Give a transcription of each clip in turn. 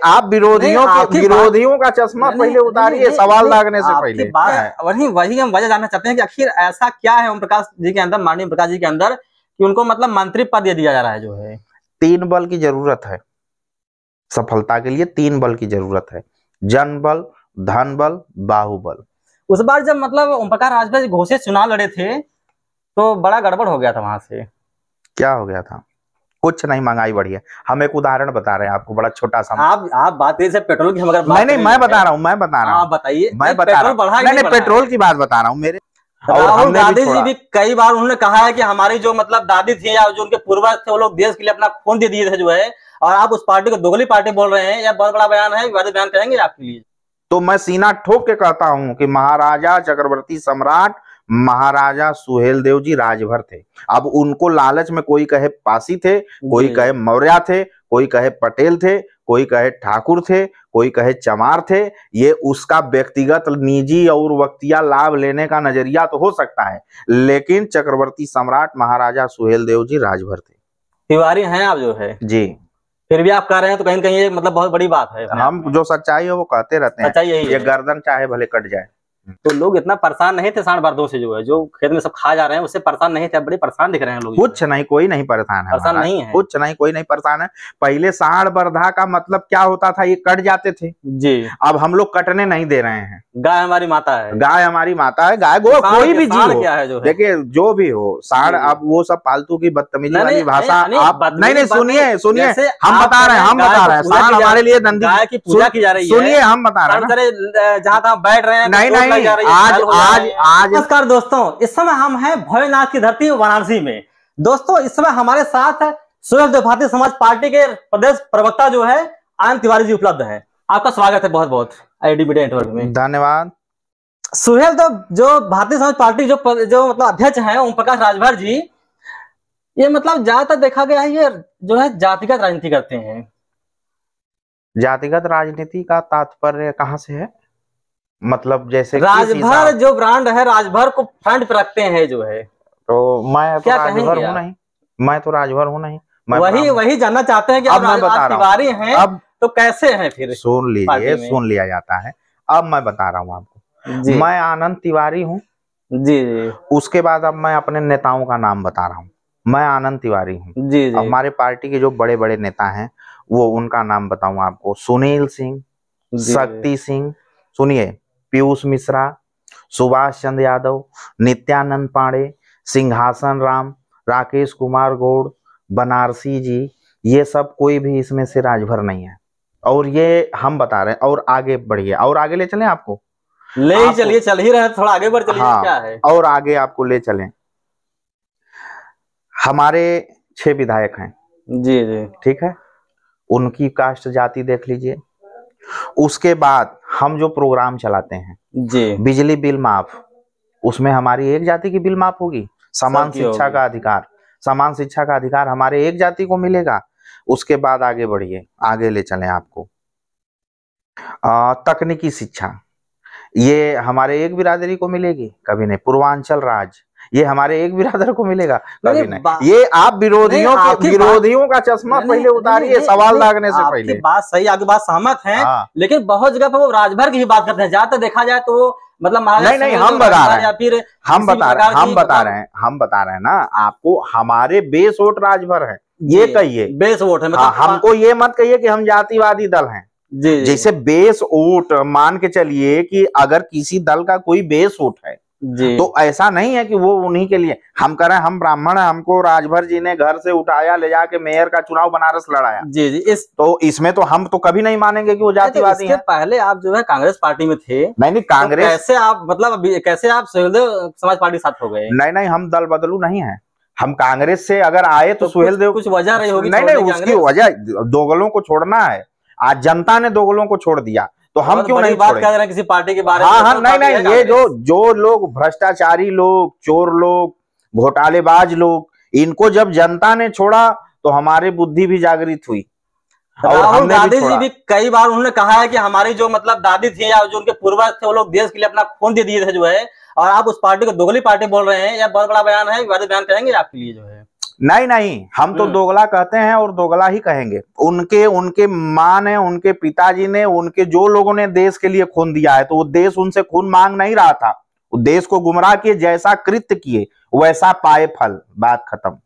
आप विरोधियों का चश्मा पहले उतारिए सवाल दागने से पहले। वही हम वजह जानना चाहते हैं कि आखिर ऐसा क्या है ओम प्रकाश जी के अंदर, माननीय प्रकाश जी के अंदर, कि उनको मतलब मंत्री पद दे दिया जा रहा है। जो है 3 बल की जरूरत है सफलता के लिए, 3 बल की जरूरत है, जन बल, धन बल, बाहुबल। उस बार जब मतलब ओम प्रकाश राजभर घोषित चुनाव लड़े थे तो बड़ा गड़बड़ हो गया था वहां से। क्या हो गया था? कुछ नहीं, महंगाई बढ़ी है। हम एक उदाहरण बता रहे हैं आपको, बड़ा छोटा सा। आप बात से पेट्रोल की, अगर नहीं, मैं बता रहा हूँ, बताइए। मैं बता रहा हूँ, नहीं पेट्रोल की बात बता रहा हूँ मेरे। राहुल गांधी जी भी कई बार उन्होंने कहा है कि हमारी जो मतलब दादी थी या जो उनके पूर्वज थे वो लोग देश के लिए अपना खून दे दिए थे जो है, और आप उस पार्टी को दोगली पार्टी बोल रहे हैं। यह बहुत बड़ा बयान है, विवादित बयान करेंगे आपके लिए। तो मैं सीना ठोक के कहता हूं कि महाराजा चक्रवर्ती सम्राट महाराजा सुहेलदेव जी राजभर थे। अब उनको लालच में कोई कहे पासी थे, कोई कहे मौर्य थे, कोई कहे पटेल थे, कोई कहे ठाकुर थे, कोई कहे चमार थे। ये उसका व्यक्तिगत निजी और वक्तिया लाभ लेने का नजरिया तो हो सकता है, लेकिन चक्रवर्ती सम्राट महाराजा सुहेलदेव जी राजभर थे। तिवारी हैं आप जो है जी, फिर भी आप कह रहे हैं तो कहीं कहीं ये मतलब बहुत बड़ी बात है। हम जो सच्चाई है वो कहते रहते हैं, ये गर्दन चाहे भले कट जाए। तो लोग इतना परेशान नहीं थे सांड बारदों से, जो है जो खेत में सब खा जा रहे हैं उससे परेशान नहीं थे, बड़े परेशान दिख रहे हैं लोग। कुछ नहीं, कोई नहीं परेशान है, परेशान नहीं है, कुछ नहीं, कोई नहीं परेशान है। पहले सांड बरधा का मतलब क्या होता था, ये कट जाते थे जी। अब हम लोग कटने नहीं दे रहे हैं। गाय हमारी माता है, गाय हमारी माता है, गाय गो कोई भी जीव क्या है जो देखिए जो भी हो सांड। अब वो सब फालतू की बदतमीजी वाली भाषा आप नहीं, सुनिए हम बता रहे हैं, सांड हमारे लिए गाय की पूजा की जा रही है। सुनिए हम बता रहे हैं, जहाँ तक बैठ रहे हैं नहीं आज नमस्कार दोस्तों, इस समय हम हैं भोलेनाथ की धरती वाराणसी में। दोस्तों इस समय हमारे साथ सुहेलदेव भारतीय समाज पार्टी के प्रदेश प्रवक्ता जो है आनंद तिवारी जी उपलब्ध है। आपका स्वागत है बहुत बहुत आईडी मीडिया नेटवर्क में। धन्यवाद। सुहेलदेव जो भारतीय समाज पार्टी जो मतलब अध्यक्ष हैं ओम प्रकाश राजभर जी, ये मतलब ज्यादातर देखा गया है ये जो है जातिगत राजनीति करते हैं। जातिगत राजनीति का तात्पर्य कहाँ से है? मतलब जैसे राजभर जो ब्रांड है, राजभर को फ्रंट पे रखते हैं जो है। तो मैं तो राजभर हूँ नहीं, मैं तो राजभर हूँ नहीं। वही जानना चाहते हैं कि अब मैं बता तिवारी हैं अब तो कैसे हैं फिर? सुन लीजिए, सुन लिया जाता है। अब मैं बता रहा हूँ आपको, मैं आनंद तिवारी हूँ जी। उसके बाद अब मैं अपने नेताओं का नाम बता रहा हूँ। मैं आनंद तिवारी हूँ जी। हमारे पार्टी के जो बड़े बड़े नेता हैं वो उनका नाम बताऊं आपको। सुनील सिंह, शक्ति सिंह, सुनिए, पीयूष मिश्रा, सुभाष चंद्र यादव, नित्यानंद पांडे, सिंहासन राम, राकेश कुमार गौड़, बनारसी जी, ये सब कोई भी इसमें से राजभर नहीं है। और ये हम बता रहे हैं। और आगे बढ़िए, और आगे ले चलें आपको? ले ही चलिए, चल ही रहे हैं, थोड़ा आगे बढ़ चलिए। हाँ, क्या है और आगे आपको ले चलें। हमारे 6 विधायक हैं जी जी, ठीक है, उनकी कास्ट जाति देख लीजिए। उसके बाद हम जो प्रोग्राम चलाते हैं जी, बिजली बिल माफ, उसमें हमारी एक जाति की बिल माफ होगी। समान शिक्षा का अधिकार, समान शिक्षा का अधिकार हमारे एक जाति को मिलेगा। उसके बाद आगे बढ़िए, आगे ले चलें आपको। तकनीकी शिक्षा ये हमारे एक बिरादरी को मिलेगी, कभी नहीं। पूर्वांचल राज्य ये हमारे एक बिरादर को मिलेगा, कभी नहीं। ये आप विरोधियों का चश्मा पहले उतारिए सवाल दागने से पहले। बात सही, आपकी बात सहमत है। लेकिन बहुत जगह पर वो राजभर की ही बात करते हैं। ज्यादातर देखा जाए तो मतलब नहीं, हम बता रहे हैं, फिर हम बता रहे हैं ना आपको, हमारे बेस वोट राजभर है, ये कहिए बेस वोट है। मतलब हमको ये मत कहिए कि हम जातिवादी दल हैं। जैसे बेस वोट मान के चलिए कि अगर किसी दल का कोई बेस वोट है तो ऐसा नहीं है कि वो उन्हीं के लिए। हम कह रहे हैं हम ब्राह्मण हैं, हमको राजभर जी ने घर से उठाया ले जाके मेयर का चुनाव बनारस लड़ाया जी। तो इसमें तो हम तो कभी नहीं मानेंगे कि वो जातिवादी हैं। पहले आप जो है कांग्रेस पार्टी में थे। नहीं कांग्रेस तो कैसे आप मतलब कैसे आप सुहेलदेव समाज पार्टी के साथ हो गए? नहीं, हम दल बदलू नहीं है। हम कांग्रेस से अगर आए तो सुहेलदेव कुछ वजह रही होगी। नहीं, उसकी वजह दोगलों को छोड़ना है। आज जनता ने दोगलों को छोड़ दिया तो हम क्यों नहीं बात कर रहे हैं किसी पार्टी के बारे में? हाँ, नहीं, ये जो लोग भ्रष्टाचारी लोग, चोर लोग, घोटालेबाज लोग, इनको जब जनता ने छोड़ा तो हमारी बुद्धि भी जागृत हुई। राहुल गांधी जी भी कई बार उन्होंने कहा है कि हमारी जो मतलब दादी थी या जो उनके पूर्वज थे वो लोग देश के लिए अपना खून दे दिए थे जो है, और आप उस पार्टी को दोगली पार्टी बोल रहे हैं। यह बहुत बड़ा बयान है, विवादित बयान करेंगे आपके लिए जो है। नहीं नहीं, हम तो दोगला कहते हैं और दोगला ही कहेंगे। उनके माँ ने, उनके पिताजी ने, उनके जो लोगों ने देश के लिए खून दिया है, तो वो देश उनसे खून मांग नहीं रहा था, वो देश को गुमराह किए, जैसा कृत्य किए वैसा पाए फल, बात खत्म।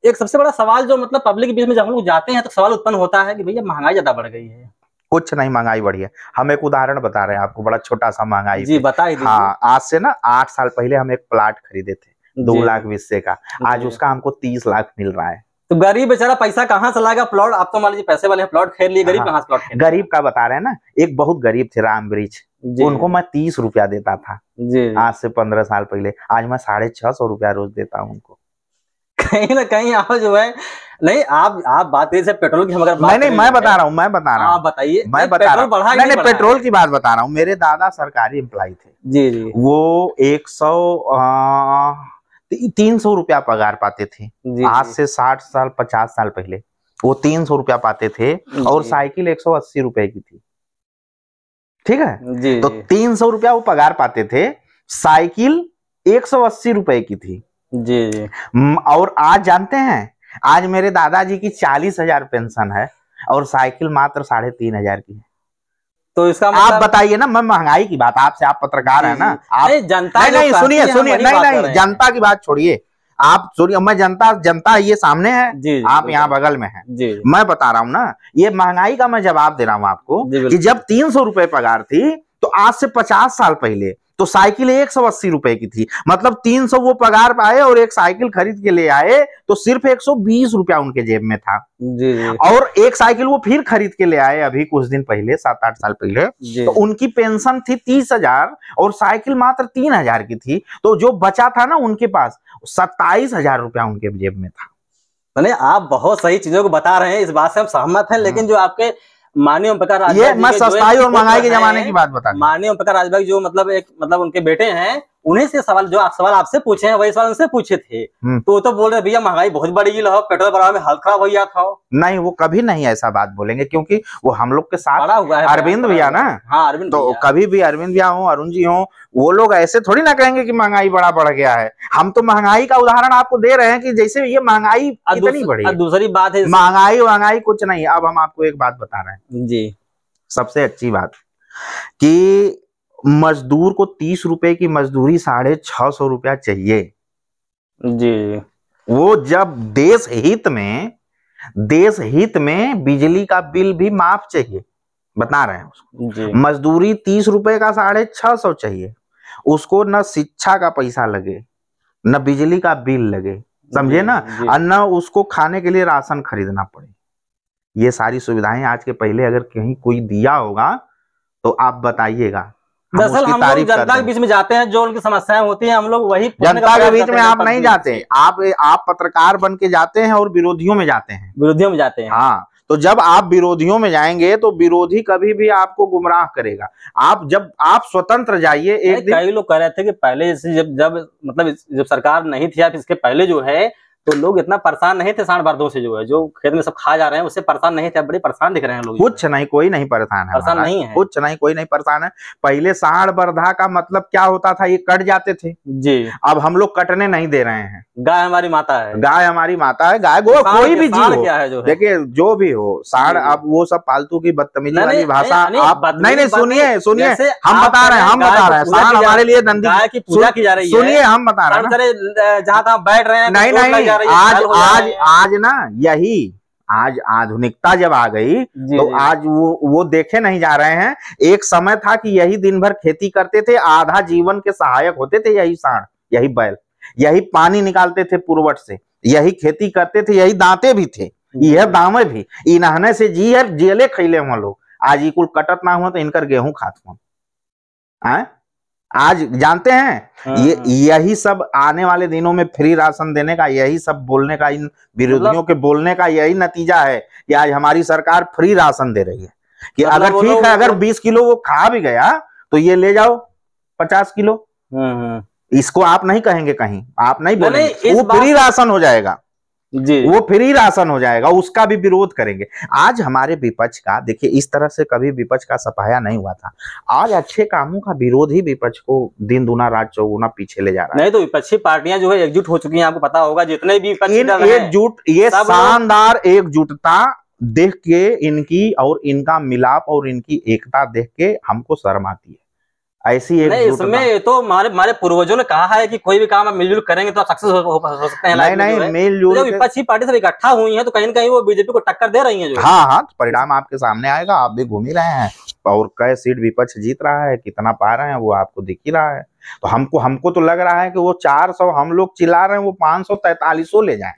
एक सबसे बड़ा सवाल जो मतलब पब्लिक के बीच में जब हम लोग जाते हैं तो सवाल उत्पन्न होता है कि भैया महंगाई ज्यादा बढ़ गई है। कुछ नहीं, महंगाई बढ़ी है। हम एक उदाहरण बता रहे हैं आपको, बड़ा छोटा सा महंगाई। जी बताइए। हाँ, आज से ना 8 साल पहले हम एक प्लाट खरीदे थे 2,20,000 का, आज उसका हमको 30 लाख मिल रहा है। तो गरीब बेचारा पैसा कहाँ से लाएगा? प्लॉट आप तो मान लीजिए पैसे वाले प्लॉट खरीद लिए, गरीब कहाँ से प्लॉट खरीद? गरीब का बता रहे हैं ना, एक बहुत गरीब थे राम वृक्ष, उनको मैं 30 रुपया देता था आज से 15 साल पहले, आज मैं 650 रुपया रोज देता हूँ उनको। कहीं ना कहीं आप जो है, नहीं आप बात से पेट्रोल की हम अगर नहीं, मैं बता रहा हूँ आप बताइए। मैं बता रहा हूँ, नहीं पेट्रोल की बात बता रहा हूँ। मेरे दादा सरकारी एम्प्लॉय थे जी, वो 300 रुपया पगार पाते थे। आज से 60 साल 50 साल पहले वो 300 रुपया पाते थे और साइकिल 180 रुपए की थी, ठीक है। तो 300 रुपया वो पगार पाते थे, साइकिल 180 रुपए की थी जी। और आज जानते हैं, आज मेरे दादाजी की 40,000 पेंशन है और साइकिल मात्र 3,500 की है। तो इसका मतलब आप बताइए ना, मैं महंगाई की बात आपसे, आप पत्रकार है ना, आप जनता नहीं सुनिए, नहीं जनता की बात छोड़िए, आप सुनिए, मैं जनता ये सामने है, आप यहाँ बगल में हैं, मैं बता रहा हूँ ना, ये महंगाई का मैं जवाब दे रहा हूँ आपको कि जब 300 रुपए पगार थी तो आज से 50 साल पहले तो साइकिल 180 रुपए की थी, मतलब 300 वो पगार पाए और एक साइकिल खरीद के ले आए तो सिर्फ 120 रुपया उनके जेब में था जी। और एक साइकिल वो फिर खरीद के ले आए अभी कुछ दिन पहले, 7-8 साल पहले, तो उनकी पेंशन थी 30,000 और साइकिल मात्र 3,000 की थी, तो जो बचा था ना उनके पास 27,000 रुपया उनके जेब में था। मैंने आप बहुत सही चीजों को बता रहे हैं, इस बात से हम सहमत हैं, लेकिन जो आपके माननीय ओम प्रकाश राजभर, ये मैं सस्ताई और महंगाई के जमाने की बात बता, माननीय ओम प्रकाश राजभर जो मतलब उनके बेटे हैं, उन्हीं से सवाल जो सवाल आपसे पूछे हैं वही सवाल उनसे पूछे थे, तो वो तो बोल रहे भैया महंगाई बहुत बढ़ गई, पेट्रोल बढ़ा में हालत खराब हो गया था। नहीं, वो कभी नहीं ऐसा बात बोलेंगे, क्योंकि वो हम लोग के साथ हुआ है अरविंद भैया ना। हाँ, अरविंद तो कभी भी अरविंद भैया हो, अरुण जी हो, वो लोग ऐसे थोड़ी ना कहेंगे कि महंगाई बढ़ गया है। हम तो महंगाई का उदाहरण आपको दे रहे हैं कि जैसे ये महंगाई कितनी बढ़ी। दूसरी बात है महंगाई कुछ नहीं। अब हम आपको एक बात बता रहे हैं जी, सबसे अच्छी बात कि मजदूर को 30 रुपए की मजदूरी 650 रुपया चाहिए जी। वो जब देश हित में बिजली का बिल भी माफ चाहिए, बता रहे हैं उसको जी। मजदूरी 30 रुपए का 650 चाहिए, उसको न शिक्षा का पैसा लगे, न बिजली का बिल लगे, समझे ना, और न उसको खाने के लिए राशन खरीदना पड़े। ये सारी सुविधाएं आज के पहले अगर कहीं कोई दिया होगा तो आप बताइएगा। दरअसल हम लोग जनता के बीच में जाते हैं, जो उनकी समस्याएं होती हैं हम लोग वही जनता के बीच में आप नहीं जाते, आप पत्रकार बन के जाते हैं और विरोधियों में जाते हैं। हाँ, तो जब आप विरोधियों में जाएंगे तो विरोधी कभी भी आपको गुमराह करेगा। जब आप स्वतंत्र जाइए। एक दिन कई लोग कह रहे थे कि पहले जब सरकार नहीं थी, इसके पहले जो है तो लोग इतना परेशान नहीं थे सांड बर्दों से, जो है जो खेत में सब खा जा रहे हैं उससे परेशान नहीं थे, बड़े परेशान दिख रहे हैं लोग। कुछ नहीं, कोई नहीं परेशान नहीं है, कुछ नहीं, कोई नहीं परेशान है। पहले सांड बर्धा का मतलब क्या होता था, ये कट जाते थे जी, अब हम लोग कटने नहीं दे रहे हैं। गाय हमारी माता है, गाय गो कोई भी जीव क्या है, देखिए जो भी हो सांड। अब वो सब फालतू की बदतमीजी वाली भाषा आप नहीं, सुनिए हम बता रहे हैं सांड हमारे लिए गाय की पूजा की जा रही है, सुनिए हम बता रहे हैं, जहाँ तहाँ बैठ रहे हैं। नहीं, आज ना यही आज आधुनिकता जब आ गई तो आज वो देखे नहीं जा रहे हैं। एक समय था कि यही दिन भर खेती करते थे, आधा जीवन के सहायक होते थे यही सांड, यही बैल, यही पानी निकालते थे पुरवट से, यही खेती करते थे, यही दांते भी थे, यह दामे भी इन्हने से जियले खैले हुआ लोग। आज ये कुल कटत ना हुआ तो इनकर गेहूं खात हुआ। आज जानते हैं यही सब आने वाले दिनों में फ्री राशन देने का, यही सब बोलने का, इन विरोधियों के बोलने का यही नतीजा है कि आज हमारी सरकार फ्री राशन दे रही है कि अगर ठीक है, अगर 20 किलो वो खा भी गया तो ये ले जाओ 50 किलो। इसको आप नहीं कहेंगे कहीं, आप नहीं बोलेंगे, वो फ्री राशन हो जाएगा। जी, वो फ्री राशन हो जाएगा, उसका भी विरोध करेंगे। आज हमारे विपक्ष का देखिए, इस तरह से कभी विपक्ष का सफाया नहीं हुआ था। आज अच्छे कामों का विरोध ही विपक्ष को दिन दुना रात चौगुना पीछे ले जा रहा है। नहीं तो विपक्षी पार्टियां जो है एकजुट हो चुकी हैं, आपको पता होगा, जितने भी एकजुट, ये शानदार एकजुटता देख के, इनकी और इनका मिलाप और इनकी एकता देख के हमको शर्म आती है। ऐसी एक नहीं, इसमें तो हमारे पूर्वजों ने कहा है कि कोई भी काम आप मिलजुल करेंगे तो आप सक्सेस हो सकते हैं। नहीं, मिलजुल विपक्षी पार्टी सब इकट्ठा हुई है तो कहीं ना कहीं वो बीजेपी को टक्कर दे रही है जो। हाँ, तो परिणाम आपके सामने आएगा, आप भी घूम ही रहे हैं, और कई सीट विपक्ष जीत रहा है, कितना पा रहे हैं वो आपको दिख ही रहा है। तो हमको तो लग रहा है कि वो 400 हम लोग चिल्ला रहे हैं, वो 543 ले जाए।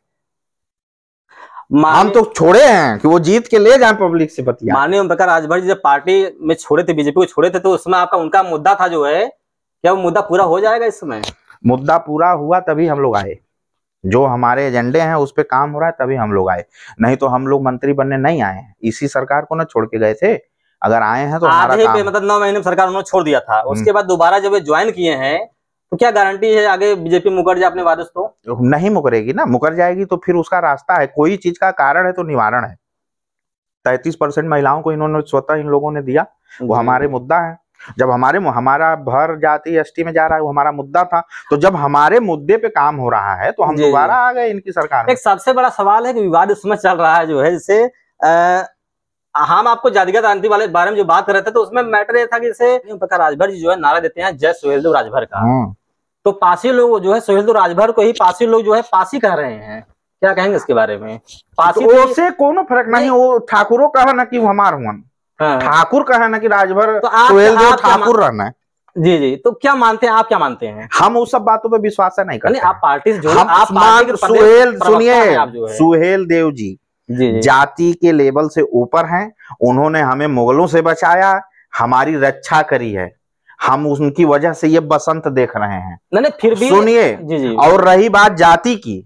हम तो छोड़े हैं कि वो जीत के ले जाए पब्लिक से बतिया। माननीय ओम प्रकाश राजभर जी जब पार्टी में छोड़े थे, बीजेपी को छोड़े थे, तो उसमें आपका उनका मुद्दा था जो है, क्या वो मुद्दा पूरा हो जाएगा इस समय? मुद्दा पूरा हुआ तभी हम लोग आए, जो हमारे एजेंडे हैं उस पे काम हो रहा है तभी हम लोग आए, नहीं तो हम लोग मंत्री बनने नहीं आए हैं। इसी सरकार को ना छोड़ के गए थे, अगर आए हैं तो हमारा काम, मतलब 9 महीने में सरकार उन्होंने छोड़ दिया था, उसके बाद दोबारा जब ज्वाइन किए हैं तो क्या गारंटी है आगे बीजेपी मुकर जाए अपने वादे से? तो नहीं मुकरेगी ना, मुकर जाएगी तो फिर उसका रास्ता है, कोई चीज का कारण है तो निवारण है। 33% महिलाओं को इन्होंने स्वतः इन लोगों ने दिया, वो हमारे मुद्दा है। जब हमारा भर जाति एसटी में जा रहा है, वो हमारा मुद्दा था, तो जब हमारे मुद्दे पे काम हो रहा है तो हम दोबारा आ गए इनकी सरकार में। एक सबसे बड़ा सवाल है कि विवाद इस समय चल रहा है जो है, जैसे हम आपको जातिगत आंदोलन वाले बारे में जो बात कर रहे थे, तो उसमें मैटर ये था कि जैसे प्रकाश राजभर जी जो है नारा देते हैं जय सुहेलदेव राजभर का, तो पासी लोग जो है सुहेलदेव राजभर को ही पासी लोग जो है पासी कह रहे हैं, क्या कहेंगे इसके बारे में? पासी तो से कोनो फर्क नहीं, वो ठाकुरों कहा ना कि हमार हुआ, ठाकुर कहा ना कि राजभर तो सुहेलदेव ठाकुर रहना है। जी, तो क्या मानते हैं आप, क्या मानते हैं? हम उस सब बातों पे विश्वास नहीं करते। आप पार्टी से जुड़े, आप सुनिए, सुहेलदेव जी जाति के लेवल से ऊपर हैं, उन्होंने हमें मुगलों से बचाया, हमारी रक्षा करी है, हम उनकी वजह से ये बसंत देख रहे हैं। नहीं फिर भी सुनिए, और रही बात जाति की,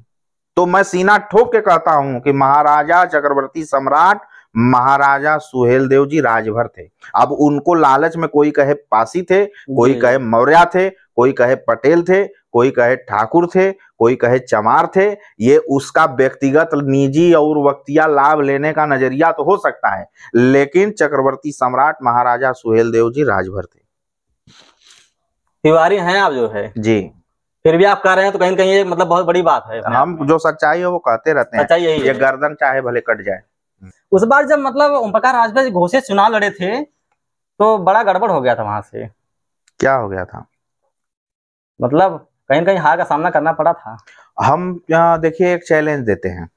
तो मैं सीना ठोक के कहता हूं कि महाराजा चक्रवर्ती सम्राट महाराजा सुहेलदेव जी राजभर थे। अब उनको लालच में कोई कहे पासी थे, कोई कहे मौर्य थे, कोई कहे पटेल थे, कोई कहे ठाकुर थे, कोई कहे चमार थे, ये उसका व्यक्तिगत निजी और वक्तिया लाभ लेने का नजरिया तो हो सकता है, लेकिन चक्रवर्ती सम्राट महाराजा सुहेलदेव जी राजभर थे। तिवारी हैं आप जो है जी, फिर भी आप कह रहे हैं तो कहीं कहीं ये मतलब बहुत बड़ी बात है। हम जो सच्चाई है वो कहते रहते हैं, ये गर्दन चाहे भले कट जाए। उस बार जब मतलब ओम प्रकाश राजभर घोषित चुनाव लड़े थे तो बड़ा गड़बड़ हो गया था, वहां से क्या हो गया था? मतलब कहीं कहीं हार का सामना करना पड़ा था। हम देखिए एक चैलेंज देते हैं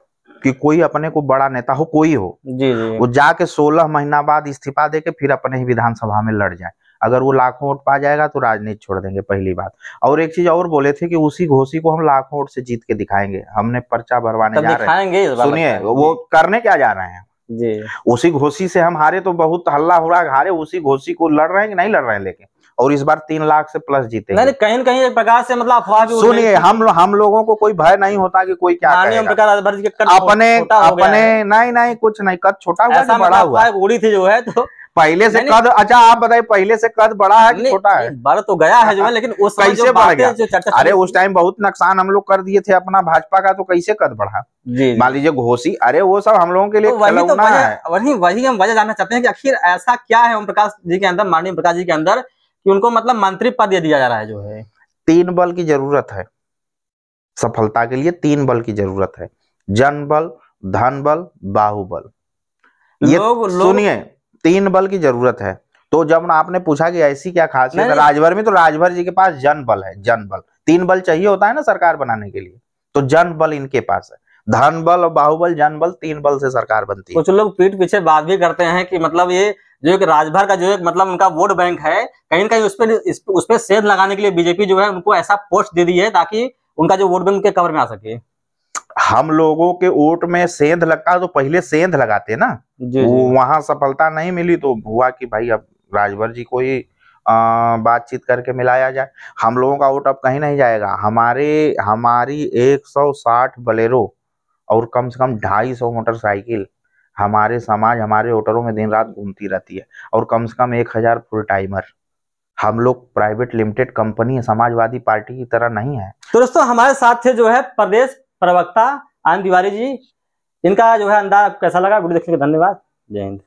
कि कोई अपने को बड़ा नेता हो, कोई हो, जी, वो जाके 16 महीना बाद इस्तीफा देके फिर अपने ही विधानसभा में लड़ जाए। अगर वो लाखों वोट पा जाएगा तो राजनीति छोड़ देंगे, पहली बात। और एक चीज और बोले थे कि उसी घोषी को हम लाखों वोट से जीत के दिखाएंगे, हमने पर्चा भरवाने जा रहे हैं। सुनिए, वो करने क्या जा रहे हैं जी, उसी घोषी से हम हारे तो बहुत हल्ला हो रहा है, हारे उसी घोषी को लड़ रहे हैं कि नहीं लड़ रहे हैं, लेकिन और इस बार 3 लाख से प्लस जीतेंगे। नहीं, कहीं कहीं एक प्रकार से मतलब अफवाह भी। सुनिए, हम लोगों को कोई भय नहीं होता कि कोई क्या अपने नहीं कुछ नहीं, कद छोटा हुआ बड़ा हुआ उड़ी थी जो है, तो पहले से कद, अच्छा आप बताइए, पहले से कद बड़ा है कि छोटा है? बढ़ तो गया है जो है, लेकिन उस कैसे बढ़ गया? अरे उस टाइम बहुत नुकसान हम लोग कर दिए थे अपना भाजपा का, तो कैसे कद बढ़ा? मान लीजिए घोषी, अरे वो सब हम लोगों के लिए वही हम वजह जानना चाहते हैं कि आखिर ऐसा क्या है ओम प्रकाश जी के अंदर, माननीय प्रकाश जी के अंदर, कि उनको मतलब मंत्री पद दिया जा रहा है जो है। 3 बल की जरूरत है सफलता के लिए, 3 बल की जरूरत है, जन बल, धन बल, बाहुबल। ये सुनिए, 3 बल की जरूरत है। तो जब आपने पूछा कि ऐसी क्या खासियत है राजभर में, तो राजभर जी के पास जन बल है, जन बल। 3 बल चाहिए होता है ना सरकार बनाने के लिए, तो जन बल इनके पास है, धन बल और बाहुबल, जन बल, 3 बल से सरकार बनती है। कुछ लोग पीठ पीछे बात भी करते हैं कि मतलब ये जो एक राजभर का जो एक मतलब उनका वोट बैंक है, कहीं न कहीं उस पे सेंध लगाने के लिए बीजेपी जो है उनको ऐसा पोस्ट दे दी है ताकि उनका जो वोट बैंक के कवर में आ सके। हम लोगों के वोट में सेंध लगता तो पहले सेंध लगाते ना, वहां सफलता नहीं मिली तो हुआ कि भाई अब राजभर जी को ही बातचीत करके मिलाया जाए। हम लोगों का वोट अब कहीं नहीं जाएगा, हमारी 160 बलेरो और कम से कम 250 मोटरसाइकिल हमारे समाज, हमारे वोटरों में दिन रात घूमती रहती है, और कम से कम 1000 फुल टाइमर। हम लोग private limited company, Samajwadi party की तरह नहीं है। तो दोस्तों हमारे साथ थे जो है प्रदेश प्रवक्ता आनंद तिवारी जी, इनका जो है अंदाज कैसा लगा? वीडियो देखने के लिए धन्यवाद। जय हिंद।